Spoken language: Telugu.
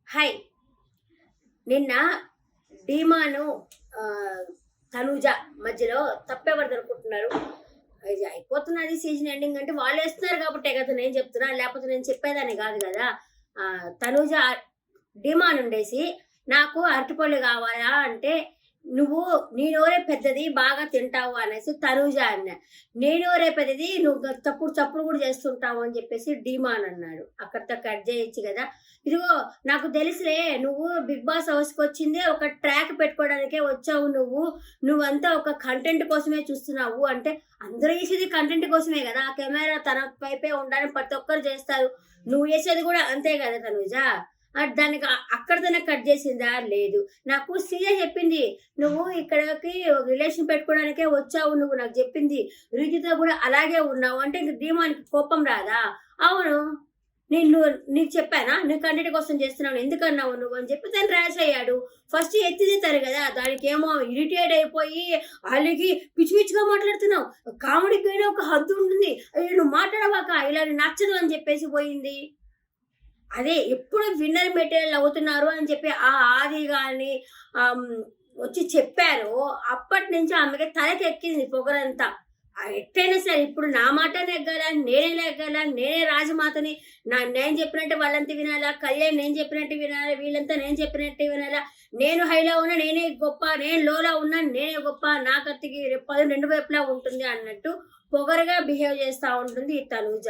హాయ్. నిన్న డీమాను తనూజ మధ్యలో తప్పెవరిదనుకుంటున్నారు? ఇది అయిపోతున్నది సీజన్ ఎండింగ్ అంటే వాళ్ళేస్తున్నారు కాబట్టే కదా నేను చెప్తున్నా. లేపోతే నేను చెప్పేదాన్ని గాదు గదా! తనూజ డీమానుండేసి నాకు అరటిపళ్ళు గావాలా అంటే, "నువ్వు నీ నోరే పెద్దది బాగా తింటావు" అనేసి తనూజ అన్నా. "నీ నోరే పెద్దది నువ్వు చప్పుడు చప్పుడు గూడా చేస్తుంటావు" అని జెప్పేసి డీమాన్ అన్నాడు. అక్కడితో కట్ జేయొచ్చు గదా! ఇదిగో నాకు తెలుసులే నువ్వు 'బిగ్ బాస్' హౌస్‌కొచ్చిందే ఒక ట్రాక్ పెట్టుకోవడానికే వచ్చావు నువ్వు. నువ్వంతా ఒక కంటెంట్ కోసమే చూస్తున్నావు అంటే, అందరూ చేసేది కంటెంట్ కోసమే గదా! కెమెరా తన వైపే ఉండాలని ప్రతి ఒక్కరు చేస్తారు. నువ్వు చేసేది గూడా అంతే గదా తనూజ. దానికి అక్కడితోనే కట్ జేసిందా? లేదు. నాకు సీఏ చెప్పింది. "నువ్వు ఇక్కడికి రిలేషన్ పెట్టుకోవడానికే వచ్చావు నువ్వు నాకు జెప్పింది. రుచితో గూడా అలాగే ఉన్నావు" అంటే ఇంక ధీమానికి కోపం రాదా? అవును. నేను నీకు చెప్పానా? నువ్వు కంటెంట్ కోసం చేస్తున్నావు. ఎందుకన్నావు నువ్వు అని చెప్పి తను ర్యాష్ అయ్యాడు. ఫస్ట్ ఎత్తిదిద్దారు గదా! దానికేమో ఇరిటేట్ అయిపోయి అలిగి పిచ్చి పిచ్చిగా మాట్లాడుతున్నావు. కామెడీకైనా ఒక హద్దు ఉంటుంది. అయ్యో! నువ్వు మాట్లాడమాక ఇలా నచ్చదు అని చెప్పేసి పోయింది. అదే ఎప్పుడు విన్నర్ మెటీరియల్ అవుతున్నారు అని చెప్పి ఆది గాని ఆహ్, హ్మ్, వచ్చి చెప్పారో అప్పటినుంచి ఆమెకి తలకెక్కింది పొగరంతా. ఎట్టైనా సరే ఇప్పుడు నా మాట నెగ్గాల, నేనే నెగ్గాల, నేనే రాజమాతని, నేను చెప్పినట్టు వాళ్ళంతా వినాలా, కళ్యాణ్ నేను చెప్పినట్టు వినాలా, వీళ్ళంతా నేను చెప్పినట్టే వినాలా, నేను హైలో ఉన్నా నేనే గొప్ప, నేను లోలో ఉన్నా నేనే గొప్ప, నా కత్తికి పదును రెండు వైపులా ఉంటుంది అన్నట్టు పొగరుగా బిహేవ్ చేస్తా ఉంటుంది ఈ తనూజ.